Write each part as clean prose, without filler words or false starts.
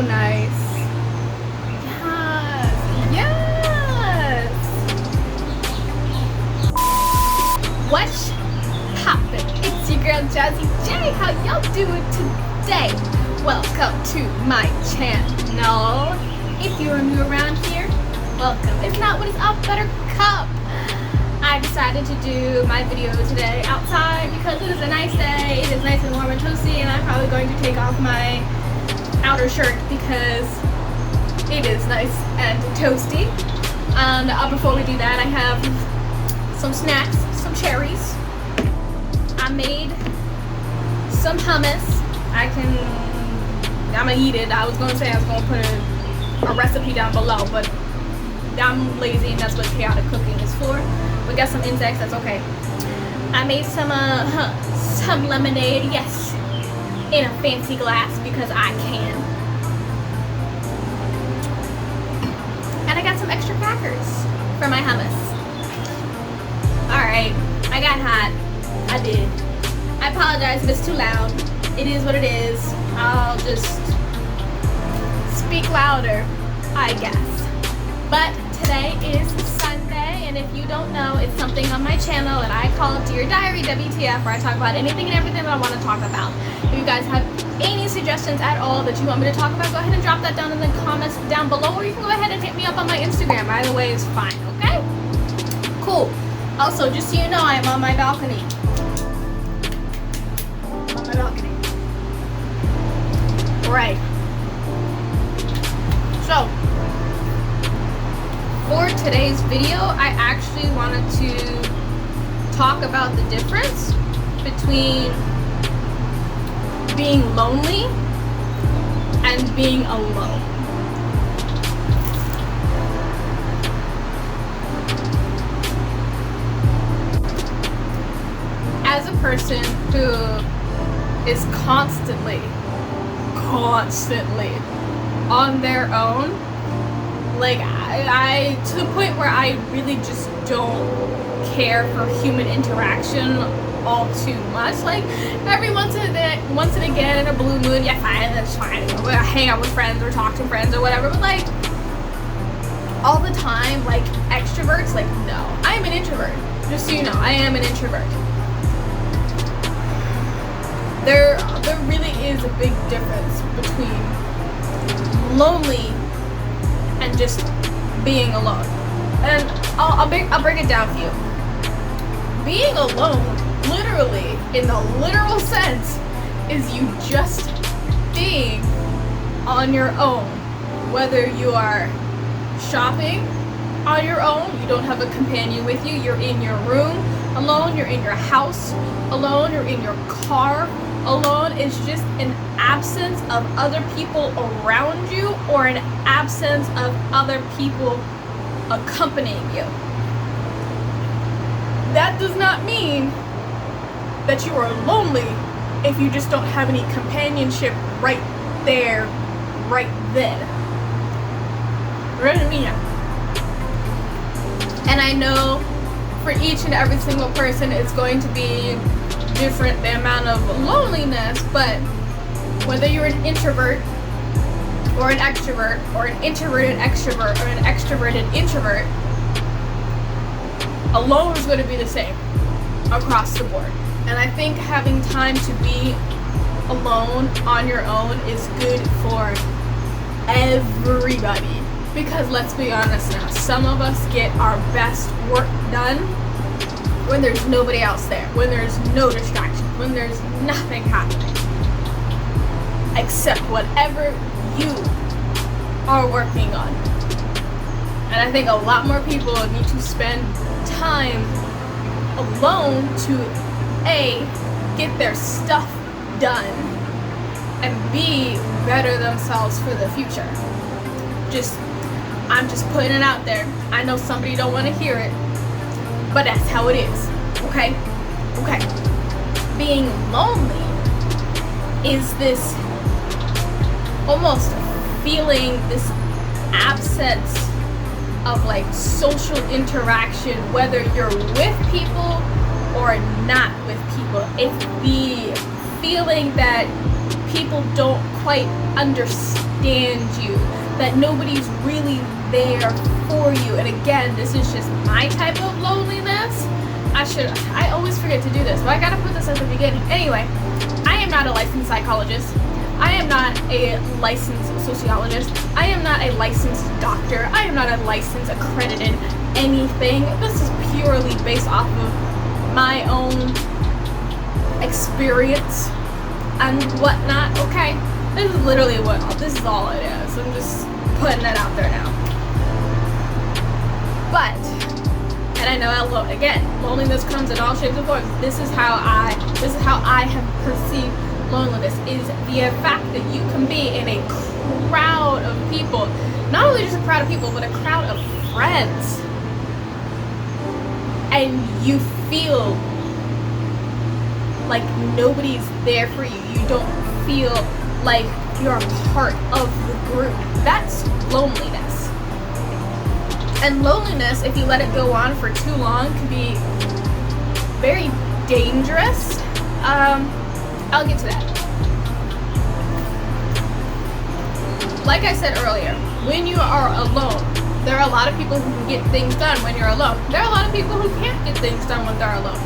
so nice. Yes. What's poppin'? It's your girl Jazzy J. How y'all doing today? Welcome to my channel. If you're new around here, welcome. If not, what is up, Buttercup? I decided to do my video today outside because it is a nice day. It is nice and warm and toasty, and I'm probably going to take off my outer shirt because it is nice and toasty. And before we do that, I have some snacks, some cherries. I made some hummus. I'm gonna eat it. I was gonna say I was gonna put a recipe down below, but I'm lazy and that's what chaotic cooking is for. We got some insects, that's okay. I made some lemonade, yes, in a fancy glass because I can. And I got some extra crackers for my hummus. Alright, I got hot. I did. I apologize if it's too loud. It is what it is. I'll just speak louder, I guess. But today is Sunday, and if you don't know, it's something on my channel that I call Dear Diary WTF, where I talk about anything and everything that I want to talk about. If you guys have any suggestions at all that you want me to talk about, go ahead and drop that down in the comments down below, or you can go ahead and hit me up on my Instagram. Either way is fine, okay? Cool. Also, just so you know, I am on my balcony. On my balcony. Right. So, for today's video, I actually wanted to talk about the difference between being lonely and being alone. As a person who is constantly on their own, like I to the point where I really just don't care for human interaction all too much. Like every once and again in a blue moon, yeah, fine, that's fine. We'll hang out with friends or talk to friends or whatever, but like all the time, like extroverts, like no. I am an introvert. Just so you know, I am an introvert. There really is a big difference between lonely and just being alone. And I'll break it down for you. Being alone, literally, in the literal sense, is you just being on your own. Whether you are shopping on your own, you don't have a companion with you, you're in your room alone, you're in your house alone, you're in your car alone. It's just an absence of other people around you, or an absence of other people accompanying you. That does not mean that you are lonely if you just don't have any companionship right there, right then. Right? And I know for each and every single person it's going to be different, the amount of loneliness, but whether you're an introvert or an extrovert, or an introverted extrovert, or an extroverted introvert, alone is going to be the same across the board. And I think having time to be alone on your own is good for everybody. Because let's be honest now, some of us get our best work done when there's nobody else there, when there's no distraction, when there's nothing happening except whatever you are working on. And I think a lot more people need to spend time alone to A, get their stuff done, and B, better themselves for the future. I'm just putting it out there. I know somebody don't want to hear it, but that's how it is. Okay? Being lonely is this almost feeling, this absence of like social interaction, whether you're with people or not with people. It's the feeling that people don't quite understand understand you, that nobody's really there for you. And again, this is just my type of loneliness. I always forget to do this, but I gotta put this at the beginning. Anyway, I am not a licensed psychologist. I am not a licensed sociologist. I am not a licensed doctor. I am not a licensed, accredited anything. This is purely based off of my own experience and whatnot, okay? This is literally this is all it is. I'm just putting that out there now. But, and I know, again, loneliness comes in all shapes and forms. This is how I have perceived loneliness, is the fact that you can be in a crowd of people, not only just a crowd of people, but a crowd of friends, and you feel like nobody's there for you. You don't feel like you're a part of the group. That's loneliness. And loneliness, if you let it go on for too long, can be very dangerous. I'll get to that. Like I said earlier, when you are alone, there are a lot of people who can get things done when you're alone. There are a lot of people who can't get things done when they're alone.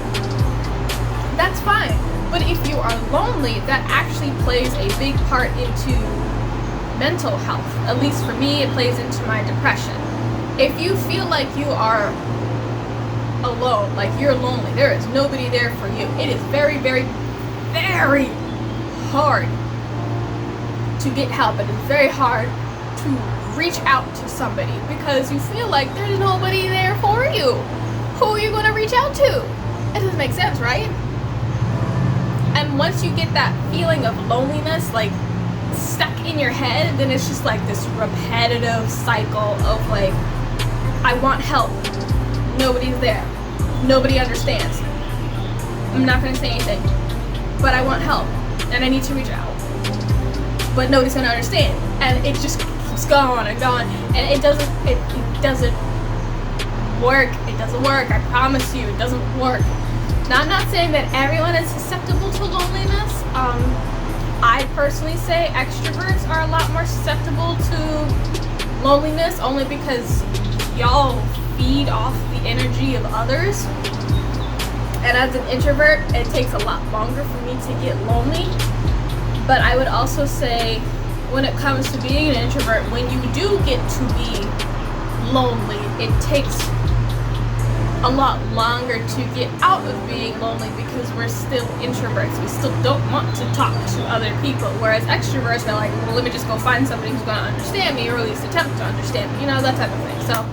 That's fine. But if you are lonely, that actually plays a big part into mental health. At least for me, it plays into my depression. If you feel like you are alone, like you're lonely, there is nobody there for you, it is very, very, very hard to get help. It is very hard to reach out to somebody because you feel like there's nobody there for you. Who are you going to reach out to? It doesn't make sense, right? And once you get that feeling of loneliness, like, stuck in your head, then it's just like this repetitive cycle of like, I want help, nobody's there, nobody understands, I'm not going to say anything, but I want help, and I need to reach out, but nobody's going to understand, and it just keeps going and going, and it doesn't work. It doesn't work. I promise you, it doesn't work. Now, I'm not saying that everyone is susceptible to loneliness. I personally say extroverts are a lot more susceptible to loneliness, only because y'all feed off the energy of others. And as an introvert, it takes a lot longer for me to get lonely. But I would also say, when it comes to being an introvert, when you do get to be lonely, it takes a lot longer to get out of being lonely because we're still introverts. We still don't want to talk to other people. Whereas extroverts, they're like, well, let me just go find somebody who's going to understand me, or at least attempt to understand me, that type of thing. So,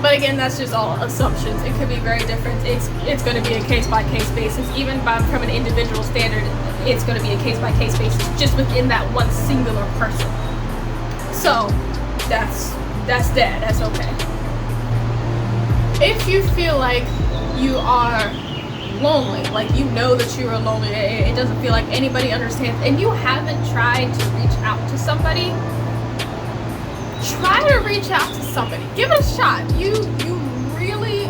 but again, that's just all assumptions. It could be very different. It's going to be a case-by-case basis. Even from an individual standard, it's going to be a case-by-case basis just within that one singular person. So, that's that. That's okay. If you feel like you are lonely, like you know that you are lonely, it doesn't feel like anybody understands, and you haven't tried to reach out to somebody, try to reach out to somebody. Give it a shot. You really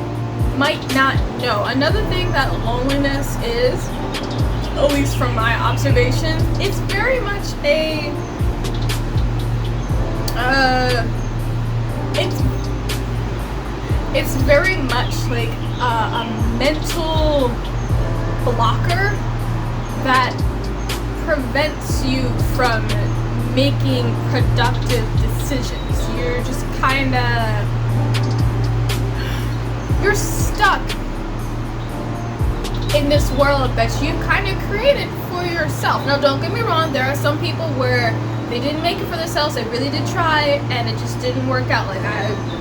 might not know. Another thing that loneliness is, at least from my observation, it's very much it's very much like a mental blocker that prevents you from making productive decisions. You're just you're stuck in this world that you kind of created for yourself. Now, don't get me wrong, there are some people where they didn't make it for themselves, they really did try, and it just didn't work out. Like,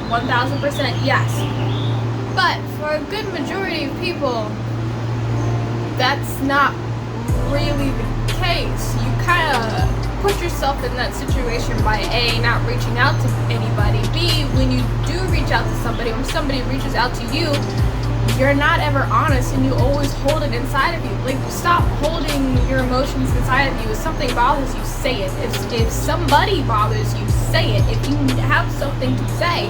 1000% yes. But for a good majority of people, that's not really the case. You kind of put yourself in that situation by A, not reaching out to anybody, B, when you do reach out to somebody, when somebody reaches out to you, you're not ever honest and you always hold it inside of you. Like, stop holding your emotions inside of you. If something bothers you, say it. If somebody bothers you, say it. If you have something to say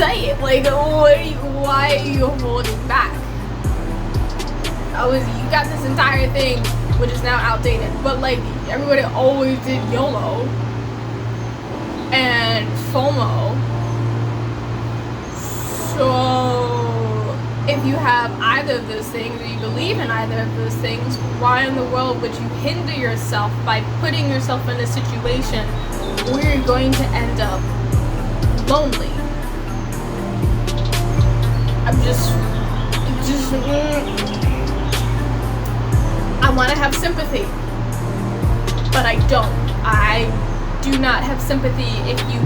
it. Like, why are you holding back? You got this entire thing which is now outdated. But like everybody always did YOLO and FOMO. So if you have either of those things, or you believe in either of those things, why in the world would you hinder yourself by putting yourself in a situation where you're going to end up lonely? I want to have sympathy, but I don't. I do not have sympathy if you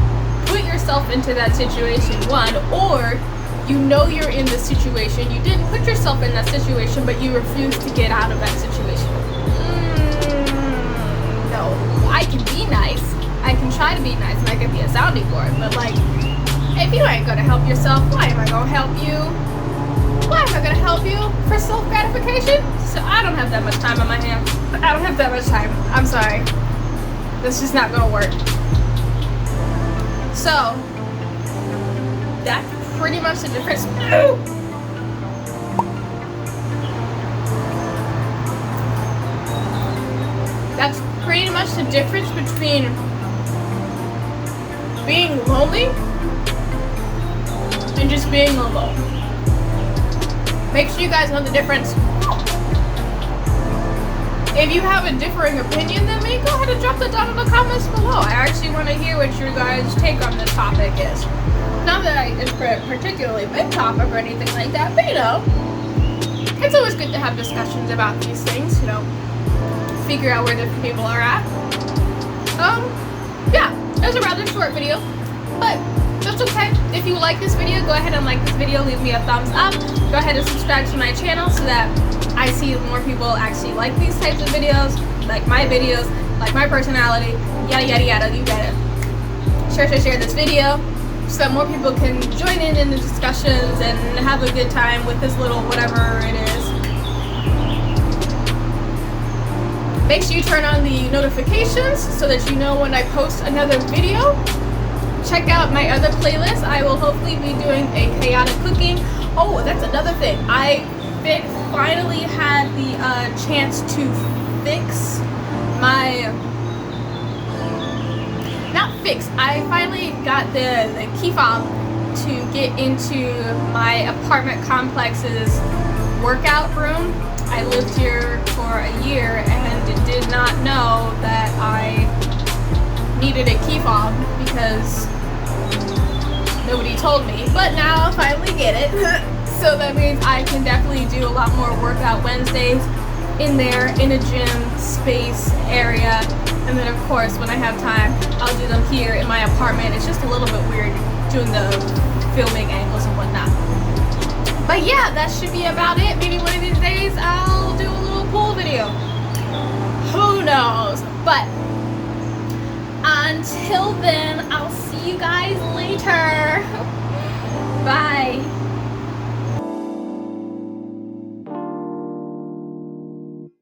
put yourself into that situation, one, or you know you're in the situation, you didn't put yourself in that situation, but you refuse to get out of that situation. No, I can be nice, I can try to be nice, and I can be a sounding board, but like, if you ain't gonna help yourself, why am I gonna help you? Why am I gonna help you? For self-gratification? So I don't have that much time on my hands. I don't have that much time. I'm sorry. That's just not gonna work. So, that's pretty much the difference. That's pretty much the difference between being lonely and just being alone. Make sure you guys know the difference. If you have a differing opinion than me, go ahead and drop that down in the comments below. I actually want to hear what your guys' take on this topic is. Not that it's a particularly big topic or anything like that, but you know, it's always good to have discussions about these things, you know, figure out where different people are at. Yeah, it was a rather short video, but that's okay. If you like this video, go ahead and like this video, leave me a thumbs up. Go ahead and subscribe to my channel so that I see more people actually like these types of videos, like my videos, like my personality, yada yada yada, you get it. Share this video so that more people can join in the discussions and have a good time with this little whatever it is. Make sure you turn on the notifications so that you know when I post another video. Check out my other playlist. I will hopefully be doing a chaotic cooking. Oh, that's another thing. I finally had the chance to fix my... I finally got the key fob to get into my apartment complex's workout room. I lived here for a year and did not know that I needed a key fob because nobody told me, but now I finally get it. So that means I can definitely do a lot more workout Wednesdays in there, in a gym space area. And then of course when I have time, I'll do them here in my apartment. It's just a little bit weird doing the filming angles and whatnot. But yeah, that should be about it. Maybe one of these days I'll do a little pool video. Who knows? But until then, I'll see you guys later. Bye.